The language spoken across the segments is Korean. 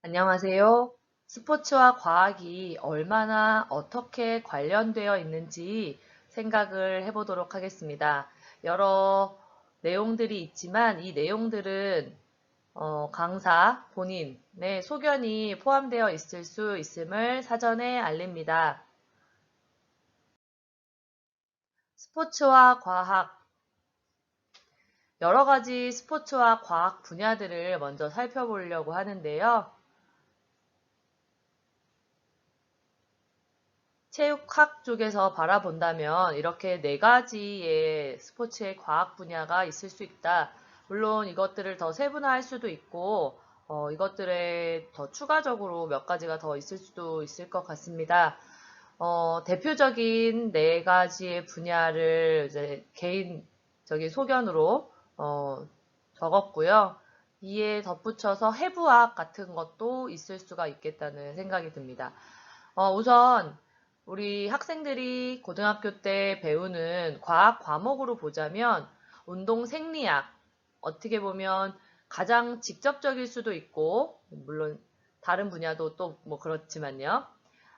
안녕하세요. 스포츠와 과학이 얼마나 어떻게 관련되어 있는지 생각을 해보도록 하겠습니다. 여러 내용들이 있지만 이 내용들은 강사 본인의 소견이 포함되어 있을 수 있음을 사전에 알립니다. 스포츠와 과학, 여러 가지 스포츠와 과학 분야들을 먼저 살펴보려고 하는데요. 체육학 쪽에서 바라본다면 이렇게 네 가지의 스포츠의 과학 분야가 있을 수 있다. 물론 이것들을 더 세분화할 수도 있고, 이것들에 더 추가적으로 몇 가지가 더 있을 수도 있을 것 같습니다. 대표적인 네 가지의 분야를 이제 개인적인 소견으로 적었고요. 이에 덧붙여서 해부학 같은 것도 있을 수가 있겠다는 생각이 듭니다. 우선 우리 학생들이 고등학교 때 배우는 과학 과목으로 보자면 운동 생리학, 어떻게 보면 가장 직접적일 수도 있고, 물론 다른 분야도 또 뭐 그렇지만요.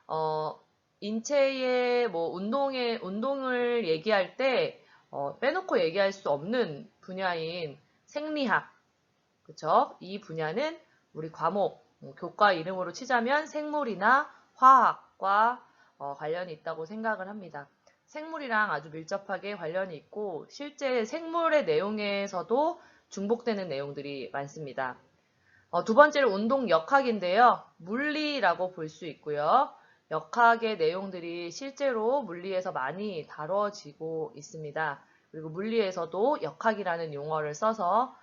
어, 인체의 뭐 운동을 얘기할 때 빼놓고 얘기할 수 없는 분야인 생리학, 그쵸? 이 분야는 우리 과목, 교과 이름으로 치자면 생물이나 화학과 관련이 있다고 생각을 합니다. 생물이랑 아주 밀접하게 관련이 있고 실제 생물의 내용에서도 중복되는 내용들이 많습니다. 두 번째로 운동 역학인데요. 물리라고 볼 수 있고요. 역학의 내용들이 실제로 물리에서 많이 다뤄지고 있습니다. 그리고 물리에서도 역학이라는 용어를 써서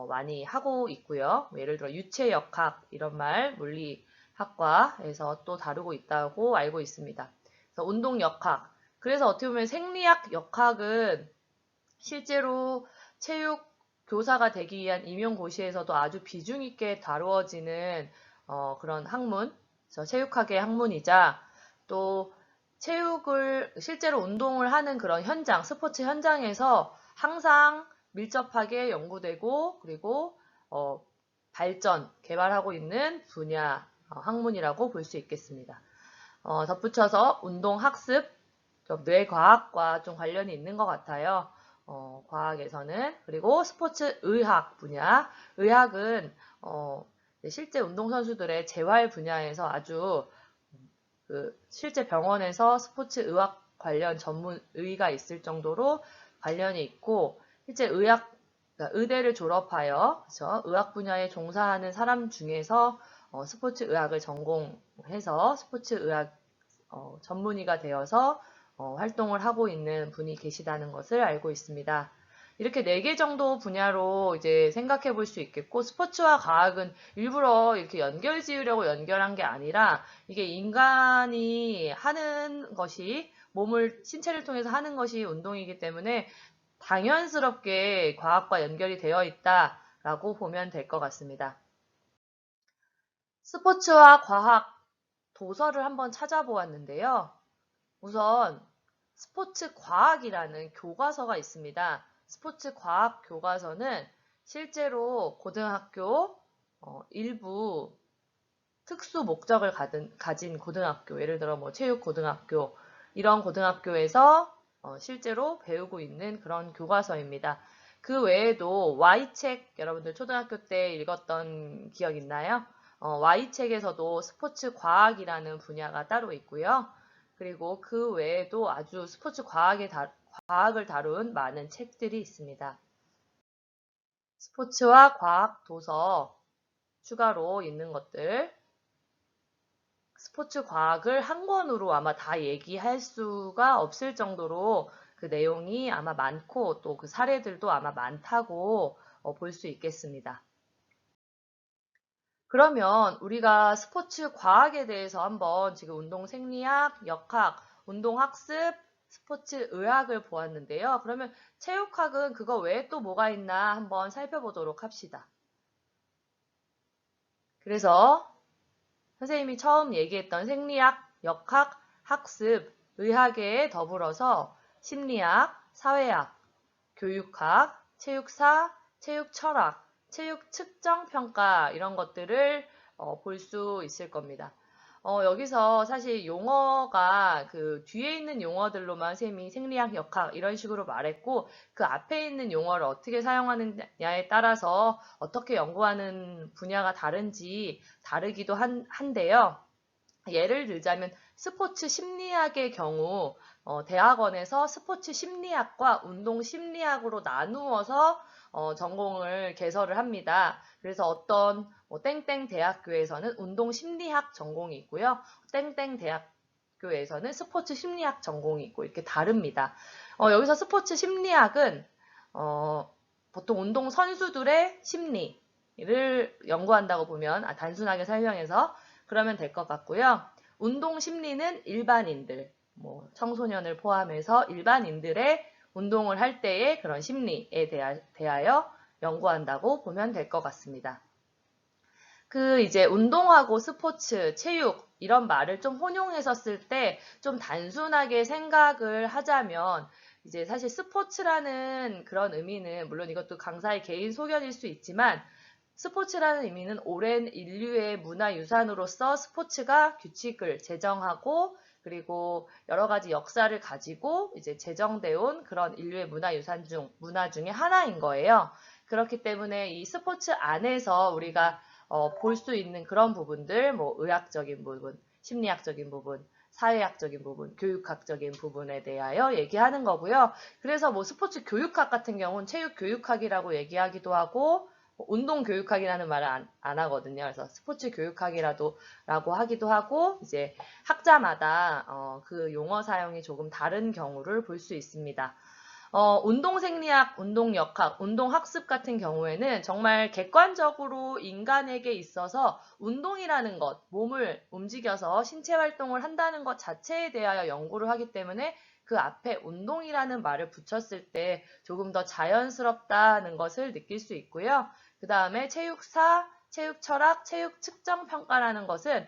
많이 하고 있고요. 예를 들어 유체역학 이런 말 물리학과에서 또 다루고 있다고 알고 있습니다. 그래서 운동 역학. 그래서 어떻게 보면 생리학 역학은 실제로 체육 교사가 되기 위한 임용고시에서도 아주 비중 있게 다루어지는 그런 학문, 그래서 체육학의 학문이자 또 체육을 실제로 운동을 하는 그런 현장, 스포츠 현장에서 항상 밀접하게 연구되고 그리고 발전, 개발하고 있는 분야 학문이라고 볼 수 있겠습니다. 덧붙여서 운동학습, 뇌과학과 좀 관련이 있는 것 같아요. 과학에서는. 그리고 스포츠 의학 분야. 의학은 실제 운동선수들의 재활 분야에서 아주 실제 병원에서 스포츠 의학 관련 전문 의가 있을 정도로 관련이 있고 실제 그러니까 의대를 졸업하여 그렇죠? 의학 분야에 종사하는 사람 중에서 스포츠 의학을 전공해서 스포츠 의학 전문의가 되어서 활동을 하고 있는 분이 계시다는 것을 알고 있습니다. 이렇게 4개 정도 분야로 이제 생각해 볼 수 있겠고, 스포츠와 과학은 일부러 이렇게 연결 지으려고 연결한 게 아니라, 이게 인간이 하는 것이, 신체를 통해서 하는 것이 운동이기 때문에 당연스럽게 과학과 연결이 되어 있다라고 보면 될 것 같습니다. 스포츠와 과학 도서를 한번 찾아보았는데요. 우선 스포츠 과학이라는 교과서가 있습니다. 스포츠 과학 교과서는 실제로 고등학교 일부 특수 목적을 가진 고등학교, 예를 들어 뭐 체육 고등학교 이런 고등학교에서 실제로 배우고 있는 그런 교과서입니다. 그 외에도 Y책 여러분들 초등학교 때 읽었던 기억 있나요? Y책에서도 스포츠 과학이라는 분야가 따로 있고요. 그리고 그 외에도 아주 스포츠 과학을 다룬 많은 책들이 있습니다. 스포츠와 과학 도서 추가로 있는 것들, 스포츠 과학을 한 권으로 아마 다 얘기할 수가 없을 정도로 그 내용이 아마 많고 또 그 사례들도 아마 많다고 볼 수 있겠습니다. 그러면 우리가 스포츠 과학에 대해서 한번 지금 운동 생리학, 역학, 운동 학습, 스포츠 의학을 보았는데요. 그러면 체육학은 그거 외에 또 뭐가 있나 한번 살펴보도록 합시다. 그래서 선생님이 처음 얘기했던 생리학, 역학, 학습, 의학에 더불어서 심리학, 사회학, 교육학, 체육사, 체육철학, 체육 측정 평가 이런 것들을 볼 수 있을 겁니다. 여기서 사실 용어가 그 뒤에 있는 용어들로만 쌤이 생리학, 역학 이런 식으로 말했고 그 앞에 있는 용어를 어떻게 사용하느냐에 따라서 어떻게 연구하는 분야가 다르기도 한데요. 예를 들자면 스포츠 심리학의 경우 대학원에서 스포츠 심리학과 운동 심리학으로 나누어서 전공을 개설을 합니다. 그래서 어떤 땡땡 대학교에서는 운동 심리학 전공이 있고요. 땡땡 대학교에서는 스포츠 심리학 전공이 있고 이렇게 다릅니다. 여기서 스포츠 심리학은 보통 운동 선수들의 심리를 연구한다고 보면 단순하게 설명해서 그러면 될 것 같고요. 운동 심리는 일반인들, 청소년을 포함해서 일반인들의 운동을 할 때의 그런 심리에 대하여 연구한다고 보면 될 것 같습니다. 이제 운동하고 스포츠, 체육 이런 말을 좀 혼용해서 쓸 때 좀 단순하게 생각을 하자면 이제 사실 스포츠라는 그런 의미는 물론 이것도 강사의 개인 소견일 수 있지만 스포츠라는 의미는 오랜 인류의 문화유산으로서 스포츠가 규칙을 제정하고 그리고 여러 가지 역사를 가지고 이제 제정되어 온 그런 인류의 문화 중에 하나인 거예요. 그렇기 때문에 이 스포츠 안에서 우리가 볼 수 있는 그런 부분들, 의학적인 부분, 심리학적인 부분, 사회학적인 부분, 교육학적인 부분에 대하여 얘기하는 거고요. 그래서 스포츠 교육학 같은 경우는 체육교육학이라고 얘기하기도 하고 운동교육학이라는 말을 안 하거든요. 그래서 스포츠 교육학이라고 하기도 하고 이제 학자마다 그 용어 사용이 조금 다른 경우를 볼 수 있습니다. 운동생리학, 운동역학, 운동학습 같은 경우에는 정말 객관적으로 인간에게 있어서 운동이라는 것, 몸을 움직여서 신체 활동을 한다는 것 자체에 대하여 연구를 하기 때문에 그 앞에 운동이라는 말을 붙였을 때 조금 더 자연스럽다는 것을 느낄 수 있고요. 그 다음에 체육사, 체육철학, 체육측정평가라는 것은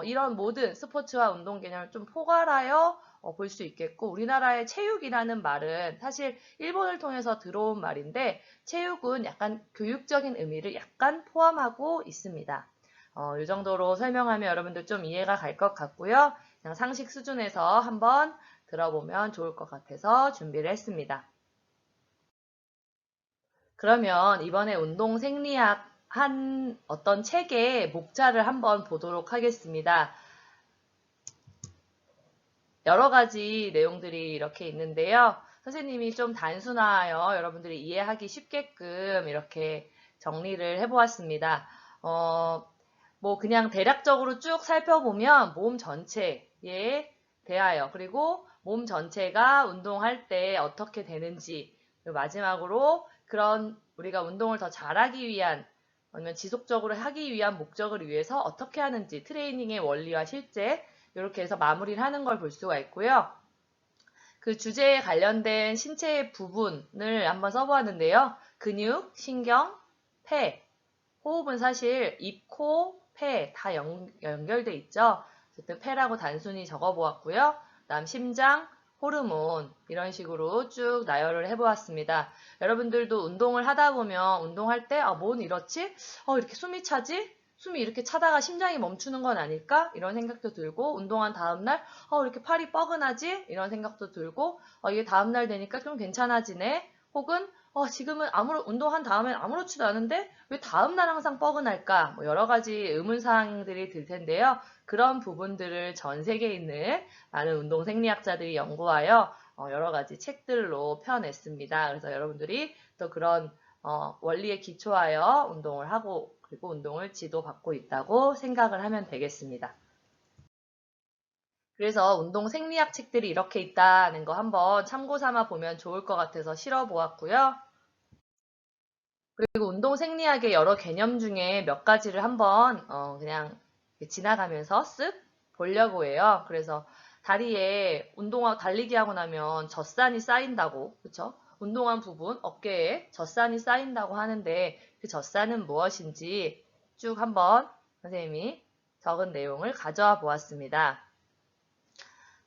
이런 모든 스포츠와 운동 개념을 좀 포괄하여 볼 수 있겠고 우리나라의 체육이라는 말은 사실 일본을 통해서 들어온 말인데 체육은 약간 교육적인 의미를 약간 포함하고 있습니다. 이 정도로 설명하면 여러분들 좀 이해가 갈 것 같고요. 그냥 상식 수준에서 한번 들어보면 좋을 것 같아서 준비를 했습니다. 그러면 이번에 운동 생리학 한 어떤 책의 목차를 한번 보도록 하겠습니다. 여러 가지 내용들이 이렇게 있는데요. 선생님이 좀 단순하여 여러분들이 이해하기 쉽게끔 이렇게 정리를 해보았습니다. 그냥 대략적으로 쭉 살펴보면 몸 전체에 대하여 그리고 몸 전체가 운동할 때 어떻게 되는지 그리고 마지막으로 그런 우리가 운동을 더 잘하기 위한 아니면 지속적으로 하기 위한 목적을 위해서 어떻게 하는지 트레이닝의 원리와 실제 이렇게 해서 마무리를 하는 걸 볼 수가 있고요. 그 주제에 관련된 신체의 부분을 한번 써보았는데요. 근육, 신경, 폐, 호흡은 사실 입, 코, 폐 다 연결돼 있죠. 어쨌든 폐라고 단순히 적어보았고요. 다음 심장, 호르몬 이런 식으로 쭉 나열을 해보았습니다. 여러분들도 운동을 하다 보면 운동할 때 뭔 이렇지? 이렇게 숨이 차지? 숨이 이렇게 차다가 심장이 멈추는 건 아닐까? 이런 생각도 들고 운동한 다음날 이렇게 팔이 뻐근하지? 이런 생각도 들고 이게 다음날 되니까 좀 괜찮아지네? 혹은 지금은 운동한 다음엔 아무렇지도 않은데 왜 다음날 항상 뻐근할까? 여러 가지 의문사항들이 들 텐데요. 그런 부분들을 전 세계에 있는 많은 운동 생리학자들이 연구하여 여러 가지 책들로 펴냈습니다. 그래서 여러분들이 또 그런 원리에 기초하여 운동을 하고 그리고 운동을 지도받고 있다고 생각을 하면 되겠습니다. 그래서 운동 생리학 책들이 이렇게 있다는 거 한번 참고 삼아 보면 좋을 것 같아서 실어 보았고요. 그리고 운동 생리학의 여러 개념 중에 몇 가지를 한번 그냥 지나가면서 쓱 보려고 해요. 그래서 다리에 운동하고 달리기 하고 나면 젖산이 쌓인다고, 그렇죠? 운동한 부분, 어깨에 젖산이 쌓인다고 하는데 그 젖산은 무엇인지 쭉 한번 선생님이 적은 내용을 가져와 보았습니다.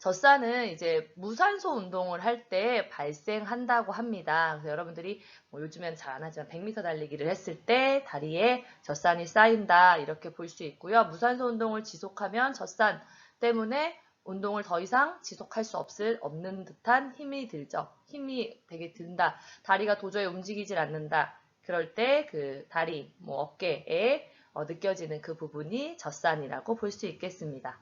젖산은 이제 무산소 운동을 할 때 발생한다고 합니다. 그래서 여러분들이 뭐 요즘엔 잘 안 하지만 100m 달리기를 했을 때 다리에 젖산이 쌓인다 이렇게 볼 수 있고요. 무산소 운동을 지속하면 젖산 때문에 운동을 더 이상 지속할 수 없는 듯한 힘이 들죠. 힘이 되게 든다. 다리가 도저히 움직이질 않는다. 그럴 때 그 다리, 뭐 어깨에 느껴지는 그 부분이 젖산이라고 볼 수 있겠습니다.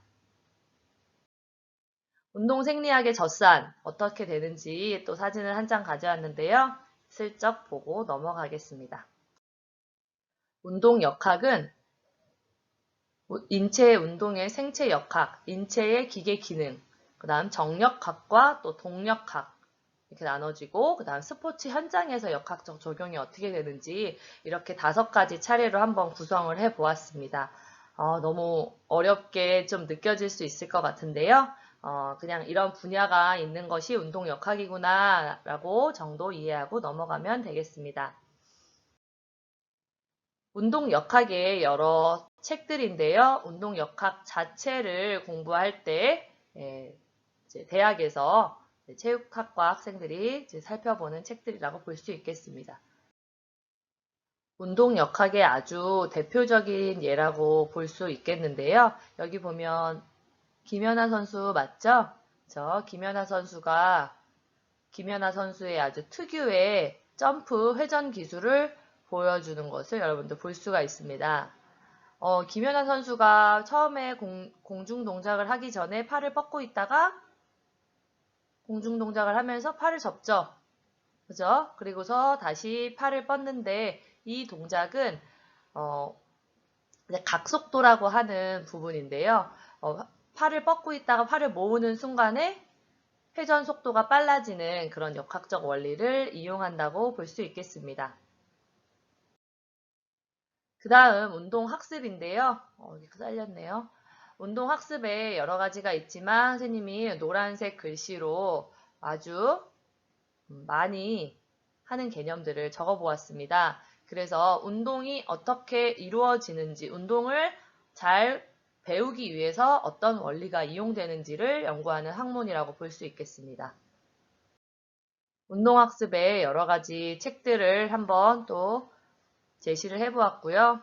운동 생리학의 젖산 어떻게 되는지 또 사진을 한 장 가져왔는데요. 슬쩍 보고 넘어가겠습니다. 운동 역학은 인체의 운동의 생체 역학, 인체의 기계 기능, 그 다음 정력학과 또 동력학 이렇게 나눠지고 그 다음 스포츠 현장에서 역학적 적용이 어떻게 되는지 이렇게 5가지 차례로 한번 구성을 해보았습니다. 너무 어렵게 좀 느껴질 수 있을 것 같은데요. 그냥 이런 분야가 있는 것이 운동 역학이구나 라고 정도 이해하고 넘어가면 되겠습니다. 운동 역학의 여러 책들인데요. 운동 역학 자체를 공부할 때 이제 대학에서 체육학과 학생들이 이제 살펴보는 책들이라고 볼 수 있겠습니다. 운동 역학의 아주 대표적인 예라고 볼 수 있겠는데요. 여기 보면 김연아 선수 맞죠? 김연아 선수의 아주 특유의 점프 회전 기술을 보여주는 것을 여러분들 볼 수가 있습니다. 김연아 선수가 처음에 공중 동작을 하기 전에 팔을 뻗고 있다가 공중 동작을 하면서 팔을 접죠. 그죠? 그리고서 다시 팔을 뻗는데 이 동작은 각속도라고 하는 부분인데요. 팔을 뻗고 있다가 팔을 모으는 순간에 회전 속도가 빨라지는 그런 역학적 원리를 이용한다고 볼 수 있겠습니다. 그 다음 운동학습인데요. 여기 잘렸네요. 운동학습에 여러 가지가 있지만 선생님이 노란색 글씨로 아주 많이 하는 개념들을 적어 보았습니다. 그래서 운동이 어떻게 이루어지는지, 운동을 잘 배우기 위해서 어떤 원리가 이용되는지를 연구하는 학문이라고 볼 수 있겠습니다. 운동학습의 여러 가지 책들을 한번 또 제시를 해보았고요.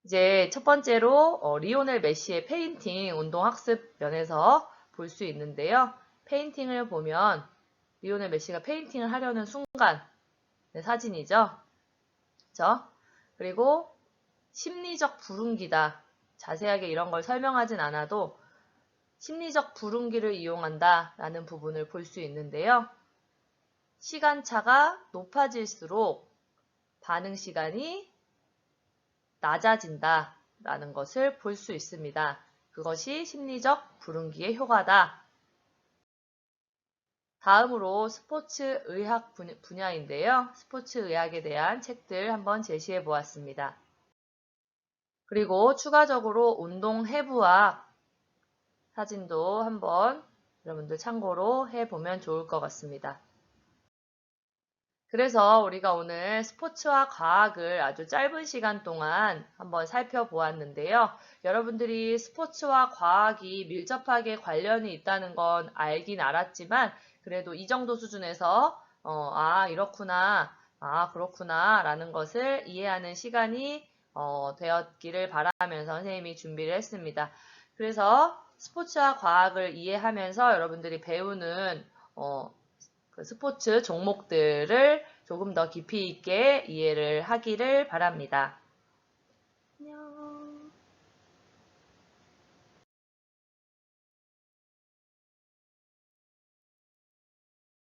이제 첫 번째로 리오넬 메시의 페인팅 운동학습 면에서 볼 수 있는데요. 페인팅을 보면 리오넬 메시가 페인팅을 하려는 순간 사진이죠. 그렇죠? 그리고 심리적 불운기다. 자세하게 이런 걸 설명하진 않아도 심리적 불운기를 이용한다 라는 부분을 볼 수 있는데요. 시간차가 높아질수록 반응 시간이 낮아진다 라는 것을 볼 수 있습니다. 그것이 심리적 불운기의 효과다. 다음으로 스포츠 의학 분야인데요. 스포츠 의학에 대한 책들 한번 제시해 보았습니다. 그리고 추가적으로 운동 해부학 사진도 한번 여러분들 참고로 해보면 좋을 것 같습니다. 그래서 우리가 오늘 스포츠와 과학을 아주 짧은 시간 동안 한번 살펴보았는데요. 여러분들이 스포츠와 과학이 밀접하게 관련이 있다는 건 알긴 알았지만 그래도 이 정도 수준에서 이렇구나, 그렇구나 라는 것을 이해하는 시간이 되었기를 바라면서 선생님이 준비를 했습니다. 그래서 스포츠와 과학을 이해하면서 여러분들이 배우는 그 스포츠 종목들을 조금 더 깊이 있게 이해를 하기를 바랍니다. 안녕.